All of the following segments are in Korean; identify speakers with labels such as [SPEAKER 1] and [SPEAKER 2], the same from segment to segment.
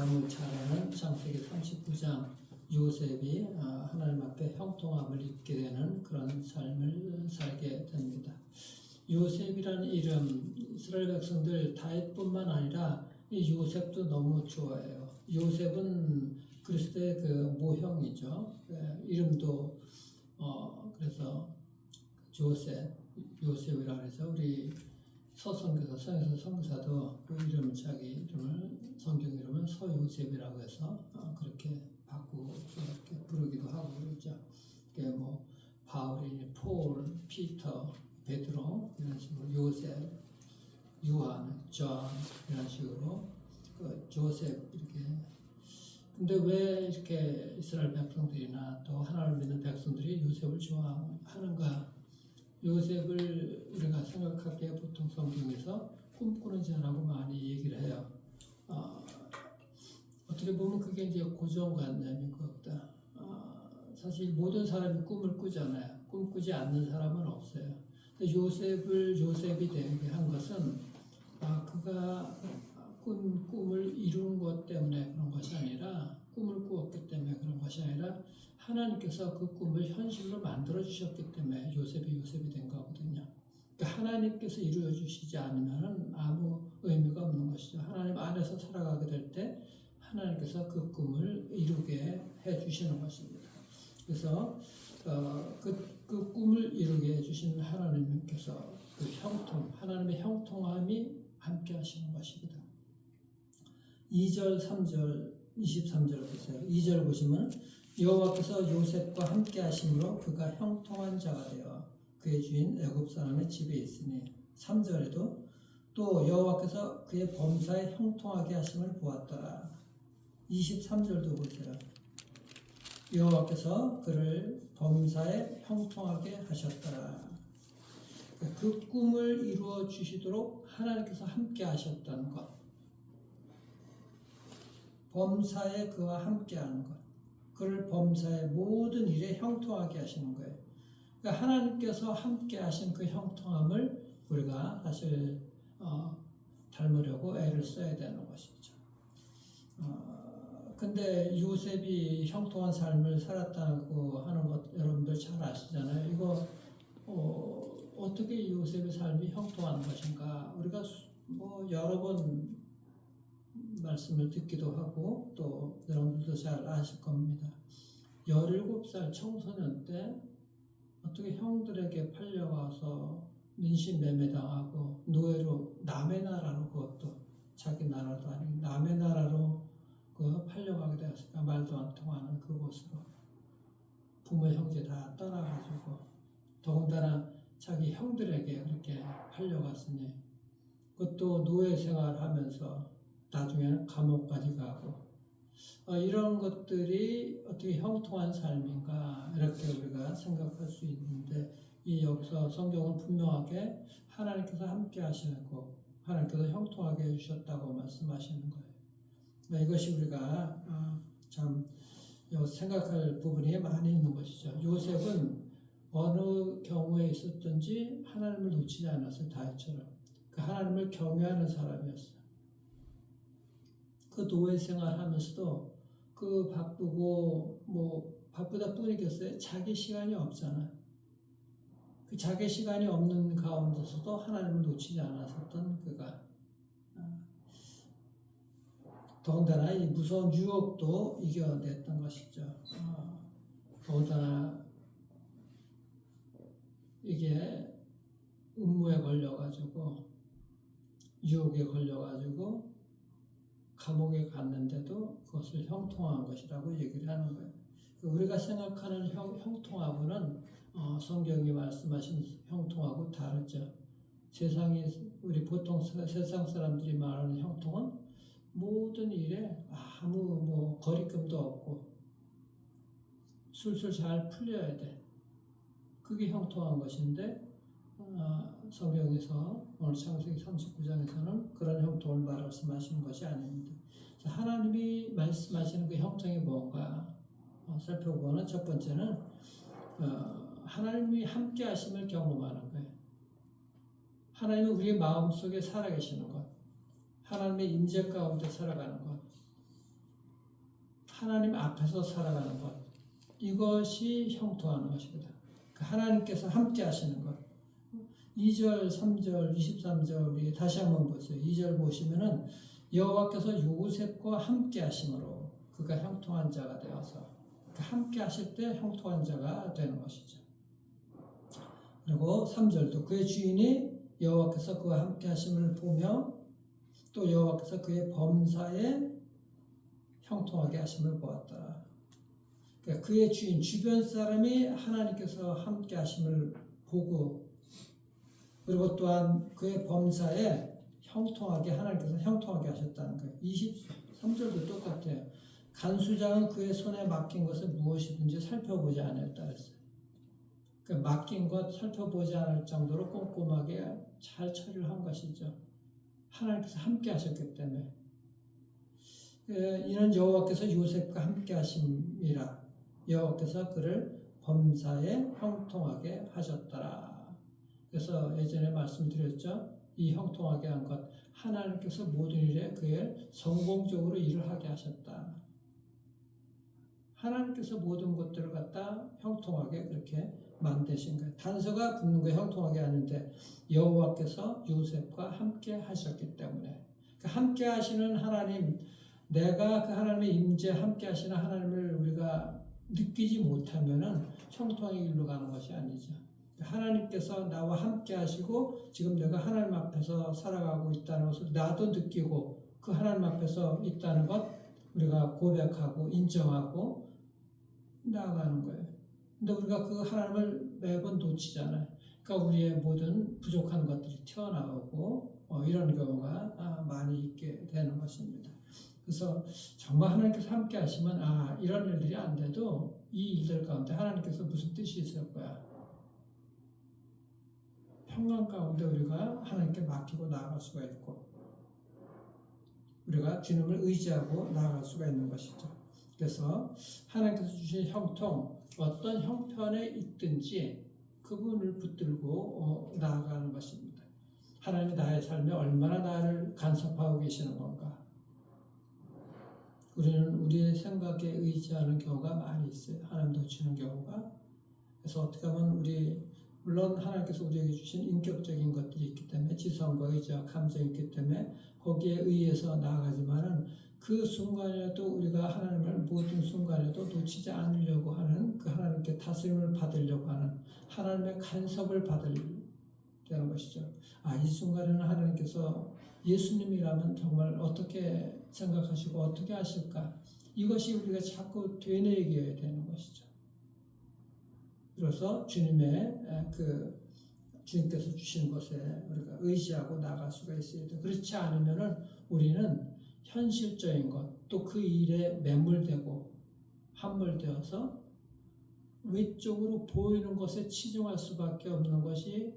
[SPEAKER 1] 너무 잘 아는 창세기 39장 요셉이 하나님 앞에 형통함을 입게 되는 그런 삶을 살게 됩니다. 요셉이라는 이름, 이스라엘 백성들 다윗뿐만 아니라 이 요셉도 너무 좋아해요. 요셉은 그리스도의 그 모형이죠. 이름도 그래서 요셉이라고 해서 우리 서성교사, 성에서 선교사도 그 이름, 자기 이름을, 성경 이름을 서요셉이라고 해서 그렇게 바꾸고 이렇게 부르기도 하고 그러죠. 그게 뭐 바울이 폴, 피터, 베드로 이런 식으로 요셉, 요한, 존 이런 식으로 그 조셉 이렇게. 근데 왜 이렇게 이스라엘 백성들이나 또 하나님을 믿는 백성들이 요셉을 좋아하는가? 요셉을 우리가 생각하기에 보통 성경에서 꿈꾸는 자라고 많이 얘기를 해요. 어떻게 보면 그게 이제 고정관념인 것 같다. 사실 모든 사람이 꿈을 꾸잖아요. 꿈꾸지 않는 사람은 없어요. 근데 요셉이 되게 한 것은 그가 꾼 꿈을 이룬 것 때문에 그런 것이 아니라, 꿈을 꾸었기 때문에 그런 것이 아니라 하나님께서 그 꿈을 현실로 만들어 주셨기 때문에 요셉이 된 거거든요. 그러니까 하나님께서 이루어 주시지 않으면 아무 의미가 없는 것이죠. 하나님 안에서 살아가게 될 때 하나님께서 그 꿈을 이루게 해 주시는 것입니다. 그래서 그 꿈을 이루게 해 주신 하나님께서 그 하나님의 형통함이 함께 하시는 것입니다. 2절, 3절, 23절 보세요. 2절 보시면 여호와께서 요셉과 함께 하심으로 그가 형통한 자가 되어 그의 주인 애굽 사람의 집에 있으니. 3절에도 또 여호와께서 그의 범사에 형통하게 하심을 보았더라. 23절도 보세요. 여호와께서 그를 범사에 형통하게 하셨더라. 그 꿈을 이루어 주시도록 하나님께서 함께 하셨다는 것. 범사에 그와 함께 하는 것. 그를 범사의 모든 일에 형통하게 하시는 거예요. 그러니까 하나님께서 함께 하신 그 형통함을 우리가 사실 닮으려고 애를 써야 되는 것이죠. 근데 요셉이 형통한 삶을 살았다고 하는 것 여러분들 잘 아시잖아요. 이거 어떻게 요셉의 삶이 형통한 것인가? 우리가 뭐 여러 번 말씀을 듣기도 하고 또 여러분들도 잘 아실 겁니다. 17살 청소년 때 어떻게 형들에게 팔려가서 민심매매당하고 노예로 남의 나라로, 그것도 자기 나라도 아니고 남의 나라로 팔려가게 되었으니까 말도 안 통하는 그곳으로 부모 형제 다 떠나가지고, 더군다나 자기 형들에게 그렇게 팔려갔으니 그것도 노예 생활하면서 나중에는 감옥까지 가고, 이런 것들이 어떻게 형통한 삶인가 이렇게 우리가 생각할 수 있는데, 여기서 성경은 분명하게 하나님께서 함께 하시고 하나님께서 형통하게 해주셨다고 말씀하시는 거예요. 이것이 우리가 참 생각할 부분이 많이 있는 것이죠. 요셉은 어느 경우에 있었든지 하나님을 놓치지 않았어요. 다윗처럼 그 하나님을 경외하는 사람이었어요. 그 노예 생활하면서도 그 바쁘고 바쁘다 뿐이겠어요. 자기 시간이 없잖아요. 그 자기 시간이 없는 가운데서도 하나님을 놓치지 않았었던 그가, 더군다나 이 무서운 유혹도 이겨냈던 것이죠. 더군다나 이게 음모에 걸려가지고, 유혹에 걸려가지고 감옥에 갔는데도 그것을 형통한 것이라고 얘기를 하는 거예요. 우리가 생각하는 형통하고는 성경이 말씀하신 형통하고 다르죠. 우리 보통 세상 사람들이 말하는 형통은 모든 일에 아무 거리낌도 없고 술술 잘 풀려야 돼. 그게 형통한 것인데, 성경에서 오늘 창세기 39장에서는 그런 형통을 말씀하시는 것이 아닙니다. 하나님이 말씀하시는 그 형통이 뭔가 살펴보면, 첫 번째는 하나님이 함께 하심을 경험하는 거예요. 하나님이 우리 마음속에 살아계시는 것, 하나님의 임재 가운데 살아가는 것, 하나님 앞에서 살아가는 것, 이것이 형통하는 것이거든. 그 하나님께서 함께 하시는 것. 2절, 3절, 23절 우리 다시 한번 보세요. 2절 보시면은 여호와께서 요셉과 함께 하심으로 그가 형통한 자가 되어서, 그 함께 하실 때 형통한 자가 되는 것이죠. 그리고 3절도 그의 주인이 여호와께서 그와 함께 하심을 보며 또 여호와께서 그의 범사에 형통하게 하심을 보았다. 그러니까 그의 주인, 주변 사람이 하나님께서 함께 하심을 보고, 그리고 또한 그의 범사에 형통하게, 하나님께서 형통하게 하셨다는 거예요. 23절도 똑같아요. 간수장은 그의 손에 맡긴 것을 무엇이든지 살펴보지 않았다 그랬어요. 그 맡긴 것 살펴보지 않을 정도로 꼼꼼하게 잘 처리를 한 것이죠. 하나님께서 함께 하셨기 때문에. 이는 여호와께서 요셉과 함께 하심이라. 여호와께서 그를 범사에 형통하게 하셨더라. 그래서 예전에 말씀드렸죠. 이 형통하게 한 것, 하나님께서 모든 일에 그의 성공적으로 일을 하게 하셨다. 하나님께서 모든 것들을 갖다 형통하게 그렇게 만드신 거예요. 단서가 붙는 거 형통하게 하는데 여호와께서 요셉과 함께 하셨기 때문에, 그 함께 하시는 하나님, 내가 그 하나님의 임재 함께 하시는 하나님을 우리가 느끼지 못하면은 형통의 길로 가는 것이 아니죠. 하나님께서 나와 함께 하시고 지금 내가 하나님 앞에서 살아가고 있다는 것을 나도 느끼고 그 하나님 앞에서 있다는 것 우리가 고백하고 인정하고 나아가는 거예요. 근데 우리가 그 하나님을 매번 놓치잖아요. 그러니까 우리의 모든 부족한 것들이 튀어나오고 이런 경우가 많이 있게 되는 것입니다. 그래서 정말 하나님께서 함께 하시면 이런 일들이 안 돼도 이 일들 가운데 하나님께서 무슨 뜻이 있을 거야. 평강 가운데 우리가 하나님께 맡기고 나아갈 수가 있고 우리가 주님을 의지하고 나아갈 수가 있는 것이죠. 그래서 하나님께서 주신 형통, 어떤 형편에 있든지 그분을 붙들고 나아가는 것입니다. 하나님이 나의 삶에 얼마나 나를 간섭하고 계시는 건가. 우리는 우리의 생각에 의지하는 경우가 많이 있어요. 하나님 놓치는 경우가. 그래서 어떻게 하면 물론 하나님께서 우리에게 주신 인격적인 것들이 있기 때문에 지성과 의지와 감정이 있기 때문에 거기에 의해서 나아가지만은 그 순간에도 우리가 하나님을 모든 순간에도 놓치지 않으려고 하는, 그 하나님께 다스림을 받으려고 하는, 하나님의 간섭을 받을 되는 것이죠. 이 순간에는 하나님께서 예수님이라면 정말 어떻게 생각하시고 어떻게 하실까, 이것이 우리가 자꾸 되뇌이게 되는 것이죠. 그래서 주님께서 주신 것에 우리가 의지하고 나갈 수가 있어야 돼요. 그렇지 않으면은 우리는 현실적인 것, 또 그 일에 매몰되고 함몰되어서 외적으로 보이는 것에 치중할 수밖에 없는 것이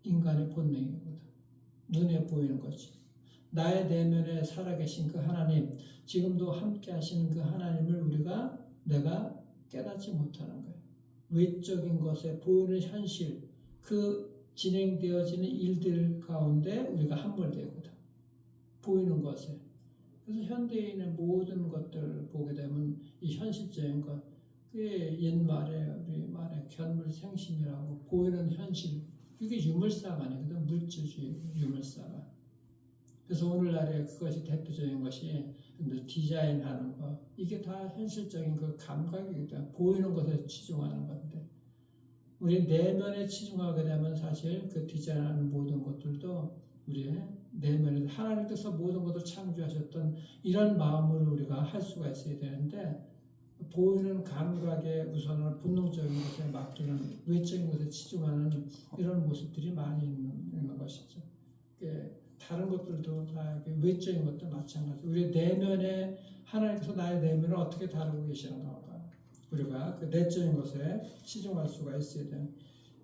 [SPEAKER 1] 인간의 본능이거든. 눈에 보이는 거지. 나의 내면에 살아계신 그 하나님, 지금도 함께 하시는 그 하나님을 내가 깨닫지 못하는 거예요. 외적인 것에 보이는 현실, 그 진행되어지는 일들 가운데 우리가 함몰되거든. 보이는 것에. 그래서 현대인의 모든 것들을 보게 되면 이 현실적인 것, 그게 옛말에 우리 말에 견물생심이라고 보이는 현실, 그게 유물사가 아니거든. 물질주의 유물사가. 그래서 오늘날에 그것이 대표적인 것이 디자인하는 것, 이게 다 현실적인 그 감각이거든. 보이는 것에 치중하는 건데, 우리 내면에 치중하게 되면 사실 그 디자인하는 모든 것들도 우리의 내면에 하나님께서 모든 것을 창조하셨던 이런 마음으로 우리가 할 수가 있어야 되는데, 보이는 감각에 우선은 본능적인 것에 맡기는, 외적인 것에 치중하는 이런 모습들이 많이 있는 것이죠. 다른 것들도 다 외적인 것도 마찬가지. 우리 내면에 하나님께서 나의 내면을 어떻게 다루고 계시는가, 우리가 그 내적인 것에 치중할 수가 있어야 돼요.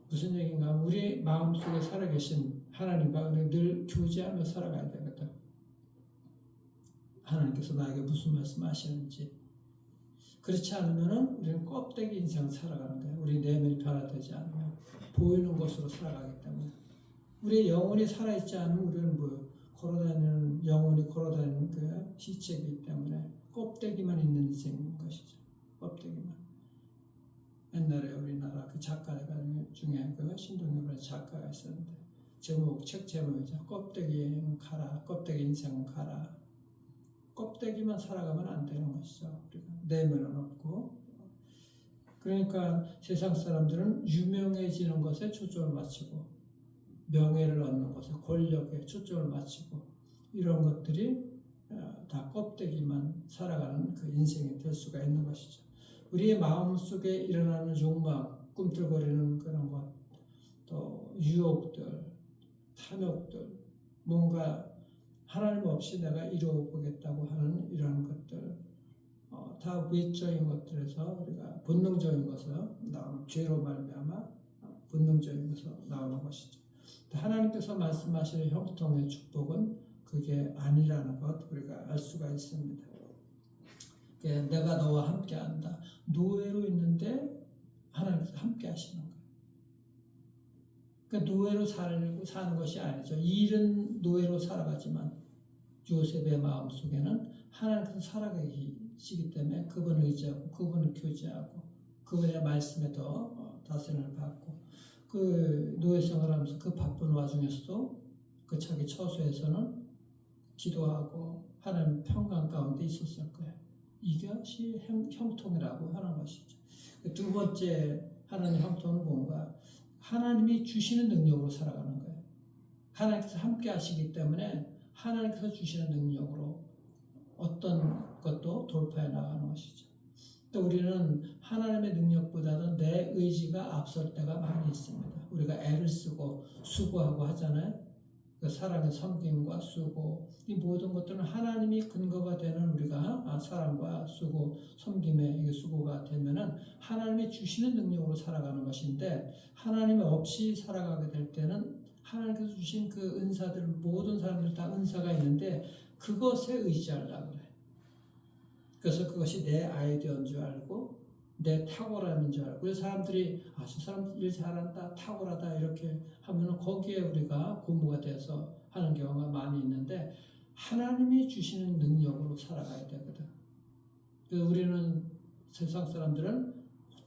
[SPEAKER 1] 무슨 얘기인가? 우리 마음속에 살아계신 하나님과 늘 교제하며 살아가야 되거든. 하나님께서 나에게 무슨 말씀하시는지. 그렇지 않으면 우리는 껍데기 인생을 살아가는 거예요. 우리 내면이 변화되지 않으면 보이는 것으로 살아가기 때문에. 우리의 영혼이 살아있지 않으면 우리는 영혼이 걸어다니는 그 시체이기 때문에 껍데기만 있는 인생인 거예요. 옛날에 우리나라 그 작가가 중에 그 신동엽이라는 작가가 있었는데 책 제목이죠. 껍데기는 가라, 껍데기 인생은 가라. 껍데기만 살아가면 안 되는 것이죠. 우리가 내면은 없고. 그러니까 세상 사람들은 유명해지는 것에 초점을 맞추고 명예를 얻는 것에 권력에 초점을 맞추고 이런 것들이 다 껍데기만 살아가는 그 인생이 될 수가 있는 것이죠. 우리의 마음속에 일어나는 욕망, 꿈틀거리는 그런 것, 또 유혹들, 탐욕들, 뭔가 하나님 없이 내가 이루어보겠다고 하는 이런 것들, 다 외적인 것들에서 우리가 본능적인 것에서 나오는 죄로 말미암아 본능적인 것에서 나오는 것이죠. 하나님께서 말씀하시는 형통의 축복은 그게 아니라는 것 우리가 알 수가 있습니다. 내가 너와 함께한다. 노예로 있는데 하나님께서 함께 하시는 거예요. 그러니까 노예로 사는 것이 아니죠. 일은 노예로 살아가지만 요셉의 마음 속에는 하나님께서 살아계시기 때문에 그분을 의지하고 그분을 교제하고 그분의 말씀에 더 다스림을 받고 그 노예 생활하면서 그 바쁜 와중에서도 그 자기 처소에서는 기도하고 하나님 평강 가운데 있었을 거예요. 이것이 형통이라고 하는 것이죠. 두 번째 하나님의 형통은 뭔가 하나님이 주시는 능력으로 살아가는 거예요. 하나님께서 함께 하시기 때문에 하나님께서 주시는 능력으로 어떤 것도 돌파해 나가는 것이죠. 또 우리는 하나님의 능력보다는 내 의지가 앞설 때가 많이 있습니다. 우리가 애를 쓰고 수고하고 하잖아요. 그 사랑의 섬김과 수고, 이 모든 것들은 하나님이 근거가 되는 우리가 사랑과 수고, 섬김의 수고가 되면은 하나님이 주시는 능력으로 살아가는 것인데 하나님 없이 살아가게 될 때는 하나님께서 주신 그 은사들, 모든 사람들 다 은사가 있는데 그것에 의지하려고 그래. 그래서 그것이 내 아이디어인 줄 알고 내 탁월함인 줄 알고 사람들이 저 사람 일 잘한다, 탁월하다 이렇게 하면 거기에 우리가 고무가 돼서 하는 경우가 많이 있는데 하나님이 주시는 능력으로 살아가야 되거든. 그래서 우리는 세상 사람들은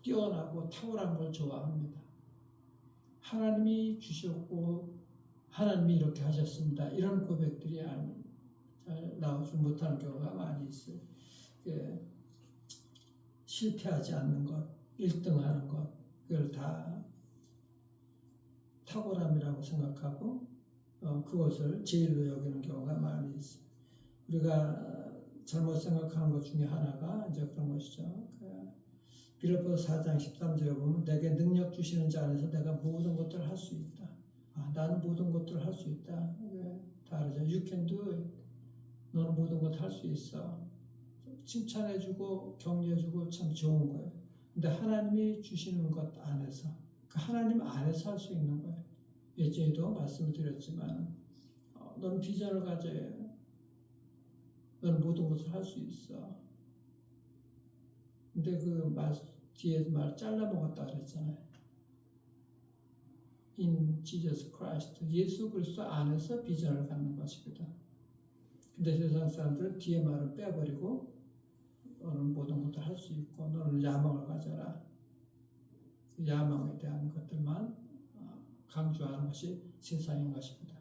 [SPEAKER 1] 뛰어나고 탁월한 걸 좋아합니다. 하나님이 주셨고 하나님이 이렇게 하셨습니다. 이런 고백들이 잘 나오지 못하는 경우가 많이 있어요. 실패하지 않는 것, 1등하는 것, 그걸 다 탁월함이라고 생각하고 그것을 제일로 여기는 경우가 많이 있어요. 우리가 잘못 생각하는 것 중에 하나가 이제 그런 것이죠. 빌립보서 4장 13절에 보면 내게 능력 주시는 자 안에서 내가 모든 것들을 할 수 있다. 나는 모든 것들을 할 수 있다. 다르죠. You can do it. 너는 모든 것을 할 수 있어. 칭찬해주고 격려해주고 참 좋은 거예요. 근데 하나님이 주시는 것 안에서 그 하나님 안에서 할 수 있는 거예요. 예전에도 말씀을 드렸지만 너는 비전을 가져야 해요. 너는 모든 것을 할 수 있어. 근데 그 뒤에 말 잘라먹었다 그랬잖아요. In Jesus Christ. 예수 그리스도 안에서 비전을 갖는 것이거든. 근데 세상 사람들은 뒤에 말을 빼버리고 너는 모든 것을 할 수 있고 너는 야망을 가져라. 그 야망에 대한 것들만 강조하는 것이 세상인 것입니다.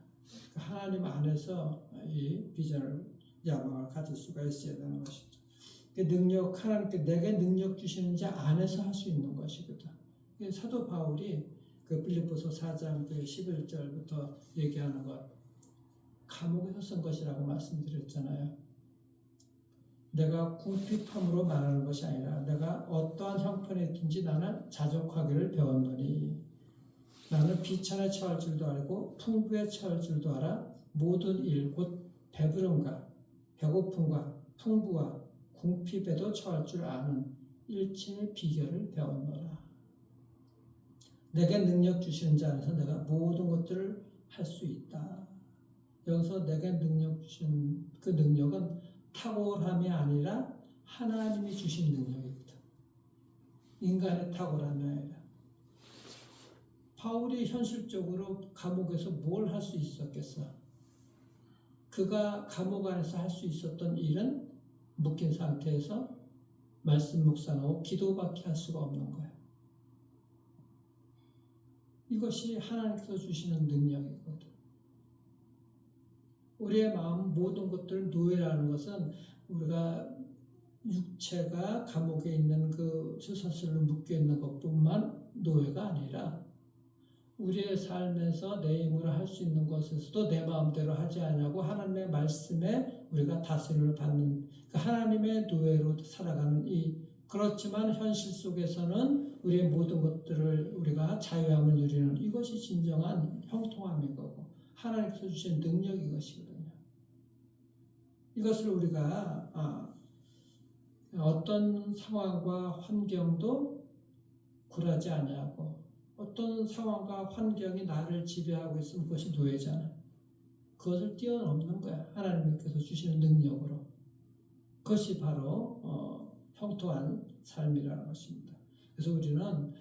[SPEAKER 1] 하나님 안에서 이 비전을 야망을 가질 수가 있어야 되는 것이죠. 그 능력 하나님께 내게 능력 주시는 자 안에서 할 수 있는 것이거든. 사도 바울이 그 빌립보서 4장 그 11절부터 얘기하는 것 감옥에서 쓴 것이라고 말씀드렸잖아요. 내가 궁핍함으로 말하는 것이 아니라 내가 어떠한 형편에 있든지 나는 자족하기를 배웠노니 나는 비천에 처할 줄도 알고 풍부에 처할 줄도 알아 모든 일 곧 배부름과 배고픔과 풍부와 궁핍에도 처할 줄 아는 일체의 비결을 배웠노라. 내게 능력 주시는 자 안에서 내가 모든 것들을 할 수 있다. 여기서 내게 능력 주신 그 능력은 탁월함이 아니라 하나님이 주신 능력이거든. 인간의 탁월함이 아니라. 바울이 현실적으로 감옥에서 뭘 할 수 있었겠어? 그가 감옥 안에서 할 수 있었던 일은 묶인 상태에서 말씀 묵상하고 기도밖에 할 수가 없는 거예요. 이것이 하나님께서 주시는 능력이거든. 우리의 마음 모든 것들 노예라는 것은 우리가 육체가 감옥에 있는 그 쇠사슬로 묶여 있는 것뿐만 노예가 아니라 우리의 삶에서 내 힘으로 할 수 있는 것에서도 내 마음대로 하지 않냐고 하나님의 말씀에 우리가 다스림을 받는 그 하나님의 노예로 살아가는 그렇지만 현실 속에서는 우리의 모든 것들을 우리가 자유함을 누리는 이것이 진정한 형통함이고 하나님께서 주신 능력이 이것이거든요. 이것을 우리가 어떤 상황과 환경도 굴하지 아니하고 어떤 상황과 환경이 나를 지배하고 있으면 그것이 노예잖아. 그것을 뛰어넘는 거야. 하나님께서 주시는 능력으로. 그것이 바로 형통한 삶이라는 것입니다. 그래서 우리는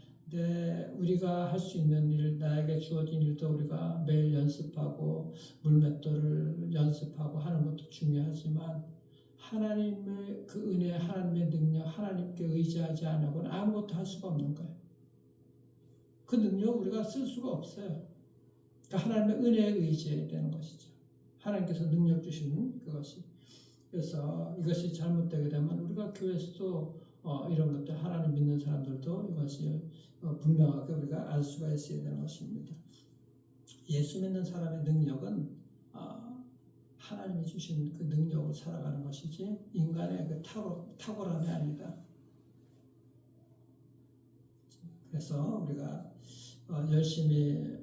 [SPEAKER 1] 우리가 할 수 있는 일, 나에게 주어진 일도 우리가 매일 연습하고 물맷돌을 연습하고 하는 것도 중요하지만 하나님의 그 은혜, 하나님의 능력, 하나님께 의지하지 않고는 아무것도 할 수가 없는 거예요. 그 능력을 우리가 쓸 수가 없어요. 그러니까 하나님의 은혜에 의지해야 되는 것이죠. 하나님께서 능력 주시는 그것이. 그래서 이것이 잘못되게 되면 우리가 교회에서도 이런 것들 하나님 믿는 사람들도 이것이 분명하게 우리가 알 수가 있어야 되는 것입니다. 예수 믿는 사람의 능력은 하나님이 주신 그 능력으로 살아가는 것이지 인간의 그 탁월함이 아니다. 그래서 우리가 열심히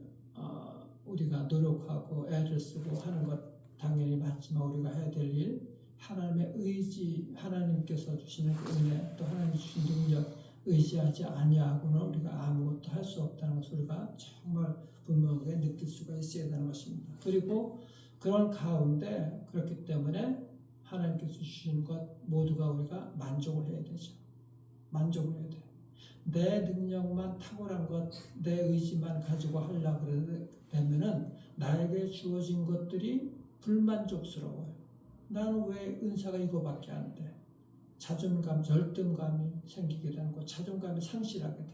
[SPEAKER 1] 우리가 노력하고 애를 쓰고 하는 것 당연히 맞지만 우리가 해야 될 일, 하나님의 의지, 하나님께서 주시는 그 은혜, 또 하나님 주신 능력 의지하지 아니하고는 우리가 아무것도 할 수 없다는 것을 우리가 정말 분명하게 느낄 수가 있어야 되는 것입니다. 그리고 그런 가운데 그렇기 때문에 하나님께서 주신 것 모두가 우리가 만족을 해야 되죠. 만족을 해야 돼. 내 능력만 탁월한 것, 내 의지만 가지고 하려고 그러면은 나에게 주어진 것들이 불만족스러워요. 나는 왜 은사가 이거밖에 안 돼? 자존감, 열등감이 생기게 되는 거, 자존감이 상실하게 돼.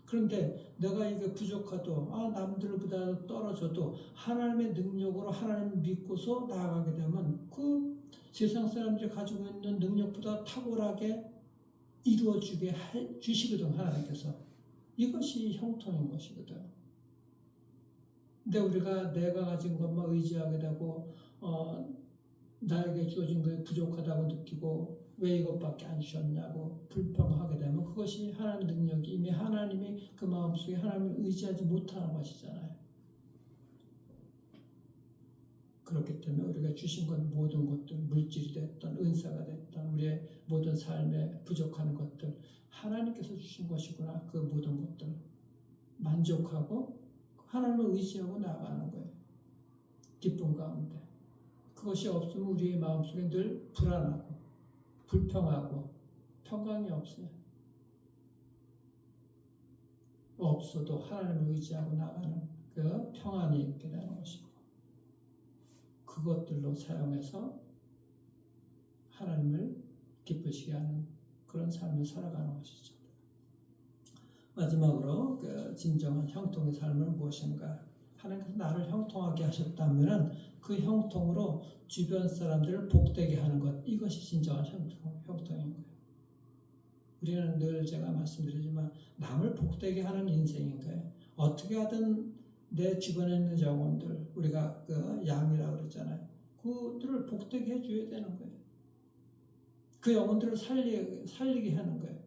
[SPEAKER 1] 그런데 내가 이게 부족하도 남들보다 떨어져도 하나님의 능력으로 하나님을 믿고서 나아가게 되면 그 세상 사람들이 가지고 있는 능력보다 탁월하게 이루어주게 주시거든 하나님께서. 이것이 형통인 것이거든. 근데 우리가 내가 가진 것만 의지하게 되고 나에게 주어진 것이 부족하다고 느끼고 왜 이것밖에 안 주셨냐고 불평하게 되면 그것이 하나님의 능력이 이미 하나님이 그 마음속에 하나님을 의지하지 못하는 것이잖아요. 그렇기 때문에 우리가 주신 것 모든 것들, 물질이 됐던 은사가 됐던 우리의 모든 삶에 부족한 것들 하나님께서 주신 것이구나. 그 모든 것들 만족하고 하나님을 의지하고 나아가는 거예요. 기쁨 가운데. 그것이 없으면 우리의 마음속에 늘 불안하고 불평하고 평강이 없어요. 없어도 하나님을 의지하고 나가는 그 평안이 있게 되는 것이고 그것들로 사용해서 하나님을 기쁘시게 하는 그런 삶을 살아가는 것이죠. 마지막으로 그 진정한 형통의 삶은 무엇인가? 하나님께서 나를 형통하게 하셨다면 그 형통으로 주변 사람들을 복되게 하는 것, 이것이 진정한 형통인 거예요. 우리는 늘 제가 말씀드리지만 남을 복되게 하는 인생인 거예요. 어떻게 하든 내 주변에 있는 영혼들, 우리가 그 양이라고 그랬잖아요. 그들을 복되게 해줘야 되는 거예요. 그 영혼들을 살리게 하는 거예요.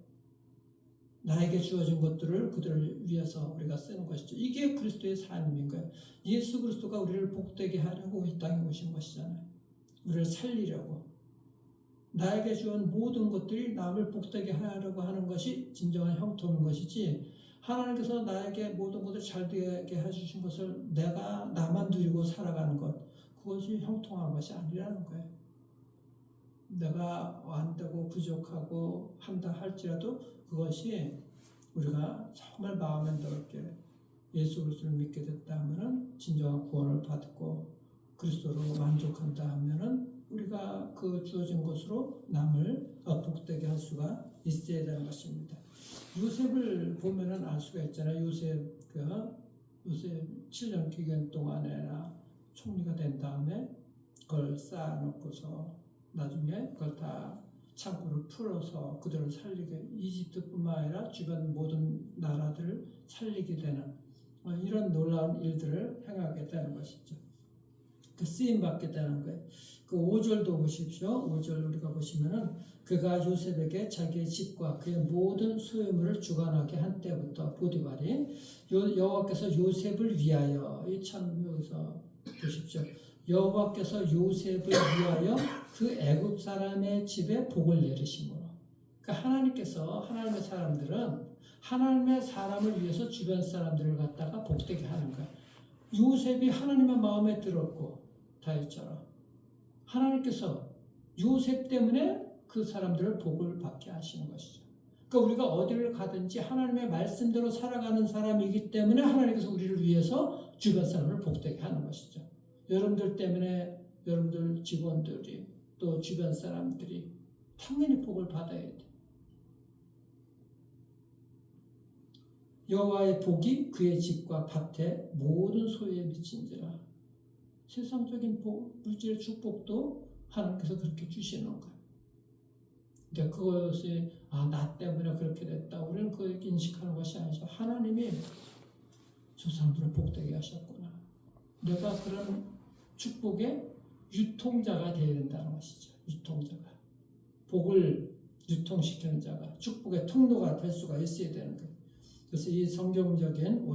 [SPEAKER 1] 나에게 주어진 것들을 그들을 위해서 우리가 쓰는 것이죠. 이게 그리스도의 삶인 거예요. 예수 그리스도가 우리를 복되게 하려고 이 땅에 오신 것이잖아요. 우리를 살리려고. 나에게 주은 모든 것들이 남을 복되게 하려고 하는 것이 진정한 형통인 것이지 하나님께서 나에게 모든 것을 잘 되게 해주신 것을 나만 누리고 살아가는 것, 그것이 형통한 것이 아니라는 거예요. 내가 안 되고 부족하고 한다 할지라도 그것이 우리가 정말 마음에 넓게 예수 그리스도를 믿게 됐다 하면은 진정한 구원을 받고 그리스도로 만족한다 하면은 우리가 그 주어진 것으로 남을 복되게 할 수가 있어야 되는 것입니다. 요셉을 보면은 알 수가 있잖아요. 요셉 요새 7년 기간 동안에나 총리가 된 다음에 그걸 쌓아놓고서 나중에 그걸 다 창고를 풀어서 그들을 살리게, 이집트뿐만 아니라 주변 모든 나라들을 살리게 되는 이런 놀라운 일들을 행하게 되는 것이죠. 그 쓰임 받게 되는 거예요. 그 5절도 보십시오. 5절 우리가 보시면은 그가 요셉에게 자기의 집과 그의 모든 소유물을 주관하게 한 때부터 보디발이 여호와께서 요셉을 위하여, 이 참 여기서 보십시오. 여호와께서 요셉을 위하여 그 애굽 사람의 집에 복을 내리심으로. 그러니까 하나님께서, 하나님의 사람들은 하나님의 사람을 위해서 주변 사람들을 갖다가 복되게 하는 거야. 요셉이 하나님의 마음에 들었고, 다윗처럼 하나님께서 요셉 때문에 그 사람들을 복을 받게 하시는 것이죠. 그러니까 우리가 어디를 가든지 하나님의 말씀대로 살아가는 사람이기 때문에 하나님께서 우리를 위해서 주변 사람을 복되게 하는 것이죠. 여러분들 때문에 여러분들 직원들이 또 주변 사람들이 당연히 복을 받아야 돼. 여호와의 복이 그의 집과 밭에 모든 소유에 미친지라. 세상적인 복, 물질의 축복도 하나님께서 그렇게 주시는 거예요. 근데 그것이 나 때문에 그렇게 됐다, 우리는 그 인식하는 것이 아니죠. 하나님이 저 사람들을 복되게 하셨구나, 내가 그런 축복의 유통자가 되어야 된다는 것이죠. 유통자가, 복을 유통시키는 자가, 축복의 통로가 될 수가 있어야 되는 거예요. 그래서 이 성경적인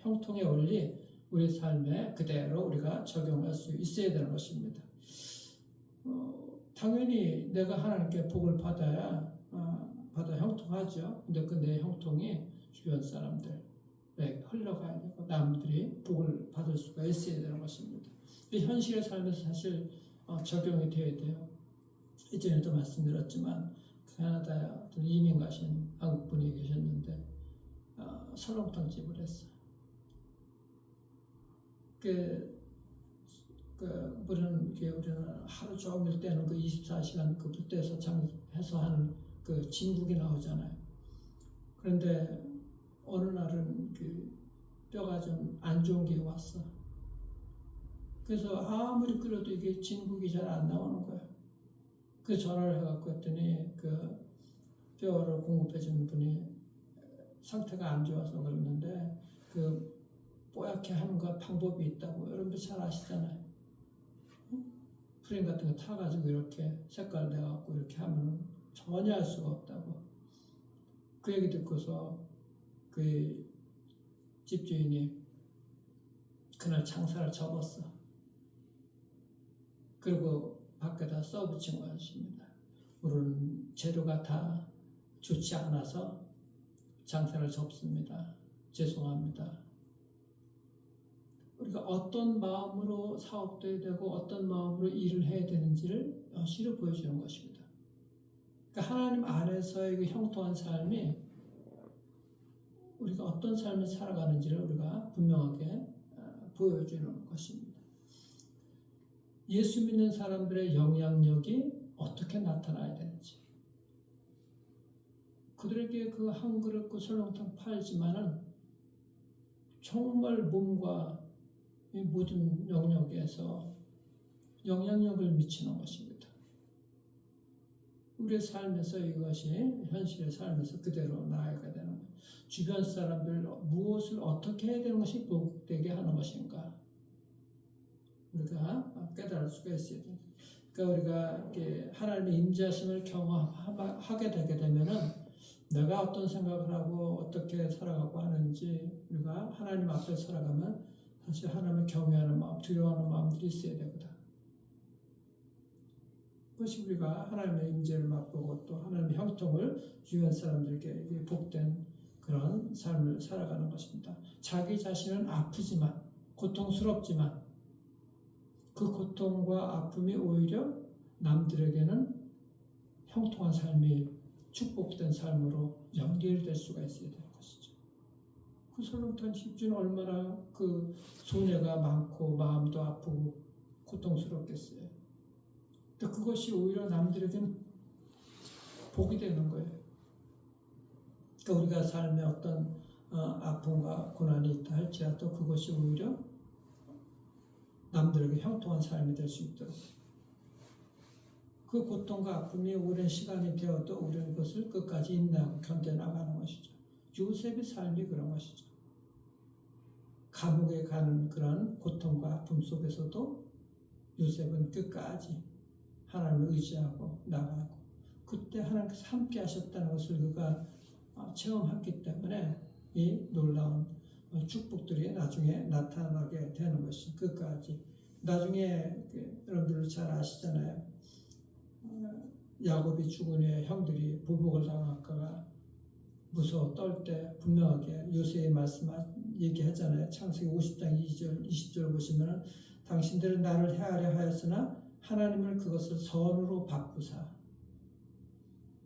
[SPEAKER 1] 형통의 원리, 우리 삶에 그대로 우리가 적용할 수 있어야 되는 것입니다. 당연히 내가 하나님께 복을 받아 형통하죠. 근데 그 내 형통이 주변 사람들에게 흘러가야 되고 남들이 복을 받을 수가 있어야 되는 것입니다. 현실의 삶에서 사실 적용이 되어야 돼요. 이전에도 말씀드렸지만 캐나다에 어떤 이민 가신 한국분이 계셨는데 설렁탕 집을 했어요. 우리는 하루 종일 때는 그 24시간 그 붓대서 해서 하는 그 진국이 나오잖아요. 그런데 어느 날은 그 뼈가 좀 안 좋은 게 왔어. 그래서 아무리 끓여도 이게 진국이 잘 안 나오는 거야. 그 전화를 해갖고 했더니 그 뼈를 공급해주는 분이 상태가 안 좋아서 그러는데 그 뽀얗게 하는 거 방법이 있다고. 여러분들 잘 아시잖아요. 프레임 같은 거 타가지고 이렇게 색깔 내갖고 이렇게 하면 전혀 알 수가 없다고. 그 얘기 듣고서 그 집주인이 그날 장사를 접었어. 그리고 밖에다 써붙인 것입니다. 우리는 재료가 다 좋지 않아서 장사를 접습니다. 죄송합니다. 우리가 어떤 마음으로 사업도 해야 되고 어떤 마음으로 일을 해야 되는지를 여실히 보여주는 것입니다. 그러니까 하나님 안에서의 그 형통한 삶이 우리가 어떤 삶을 살아가는지를 우리가 분명하게 보여주는 것입니다. 예수 믿는 사람들의 영향력이 어떻게 나타나야 되는지. 그들에게 그 한 그릇 그 설렁탕 팔지만은 정말 몸과 이 모든 영역에서 영향력을 미치는 것입니다. 우리의 삶에서 이것이 현실의 삶에서 그대로 나아가야 되는 거예요. 주변 사람들 무엇을 어떻게 해야 되는 것이 복되게 하는 것인가 우리가 깨달을 수가 있어야 돼요. 그러니까 우리가 이렇게 하나님의 임재하심을 경험하게 되게 되면은 내가 어떤 생각을 하고 어떻게 살아가고 하는지 우리가 하나님 앞에 살아가면 사실 하나님을 경외하는 마음, 두려워하는 마음들이 있어야 되거든. 그것이 우리가 하나님의 임재를 맛보고 또 하나님의 형통을 주변 사람들에게 복된 그런 삶을 살아가는 것입니다. 자기 자신은 아프지만, 고통스럽지만 그 고통과 아픔이 오히려 남들에게는 형통한 삶이 축복된 삶으로 연결될 수가 있어야 되는 것이죠. 그 설렁탕 집주는 얼마나 그 손해가 많고 마음도 아프고 고통스럽겠어요. 근데 그것이 오히려 남들에게는 복이 되는 거예요. 그러니까 우리가 삶의 어떤 아픔과 고난이 있다 할지라도 그것이 오히려 남들에게 형통한 삶이 될 수 있도록 그 고통과 아픔이 오랜 시간이 되어도 우리는 그것을 끝까지 인내하고 견뎌나가는 것이죠. 요셉의 삶이 그런 것이죠. 감옥에 가는 그런 고통과 아픔 속에서도 요셉은 끝까지 하나님을 의지하고 나가고 그때 하나님께서 함께 하셨다는 것을 그가 체험했기 때문에 이 놀라운 축복들이 나중에 나타나게 되는 것이 끝까지. 나중에 여러분들 잘 아시잖아요. 야곱이 죽은 후에 형들이 보복을 당할까가 무서워 떨 때 분명하게 요셉의 말씀 얘기하잖아요. 창세기 50장 2절 20절 보시면 당신들은 나를 해하려 하였으나 하나님을 그것을 선으로 바꾸사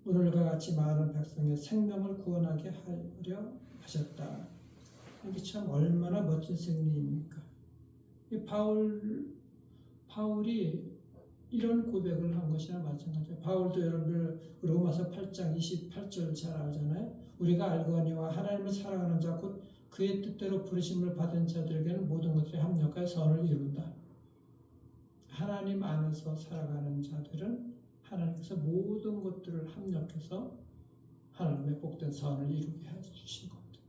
[SPEAKER 1] 오늘과 같이 많은 백성의 생명을 구원하게 하려 하셨다. 이게 참 얼마나 멋진 승리입니까? 바울이 이런 고백을 한 것이나 마찬가지예요. 바울도 여러분들 로마서 8장 28절 잘 알잖아요. 우리가 알거니와 하나님을 사랑하는 자 곧 그의 뜻대로 부르심을 받은 자들에게는 모든 것들이 합력하여 선을 이룬다. 하나님 안에서 살아가는 자들은 하나님께서 모든 것들을 합력해서 하나님의 복된 선을 이루게 해주신 겁니다.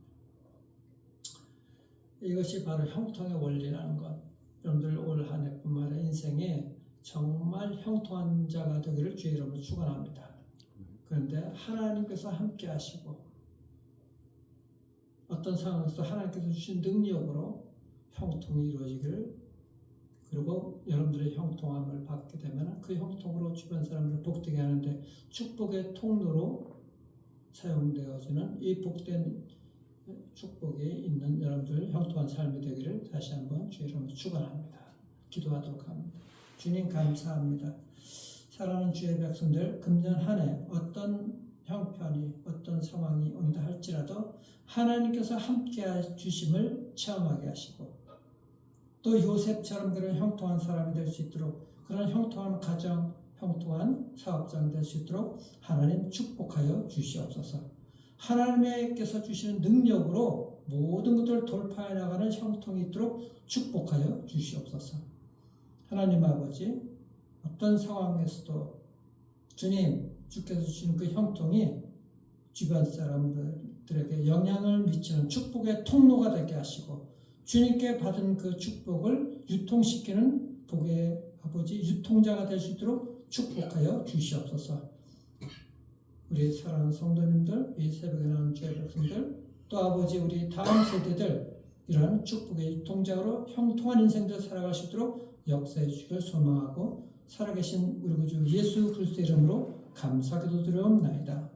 [SPEAKER 1] 이것이 바로 형통의 원리라는 것. 여러분들 올 한 해뿐만 아니라 인생에 정말 형통한 자가 되기를 주의 이름으로 축원합니다. 그런데 하나님께서 함께 하시고 어떤 상황에서 하나님께서 주신 능력으로 형통이 이루어지기를 그리고 여러분들의 형통함을 받게 되면 그 형통으로 주변 사람들을 복되게 하는데 축복의 통로로 사용되어지는 이 복된 축복이 있는 여러분들 형통한 삶이 되기를 다시 한번 주의 이름으로 축원합니다. 기도하도록 합니다. 주님 감사합니다. 사랑하는 주의 백성들 금년 한 해 어떤 형편이 어떤 상황이 온다 할지라도 하나님께서 함께 해주심을 체험하게 하시고 또 요셉처럼 그런 형통한 사람이 될 수 있도록 그런 형통한 가정, 형통한 사업장 될 수 있도록 하나님 축복하여 주시옵소서. 하나님께서 주시는 능력으로 모든 것들을 돌파해 나가는 형통이 있도록 축복하여 주시옵소서. 하나님 아버지 어떤 상황에서도 주님 주께서 주시는 그 형통이 주변 사람들에게 영향을 미치는 축복의 통로가 되게 하시고 주님께 받은 그 축복을 유통시키는 복의 아버지 유통자가 될 수 있도록 축복하여 주시옵소서. 우리 사랑하는 성도님들, 이 새벽에 나온 주의 백성들, 또 아버지 우리 다음 세대들 이러한 축복의 유통자로 형통한 인생들 살아갈 수 있도록 역사해 주시길 소망하고 살아계신 우리 구주 예수 그리스도의 이름으로 감사기도 드리옵나이다.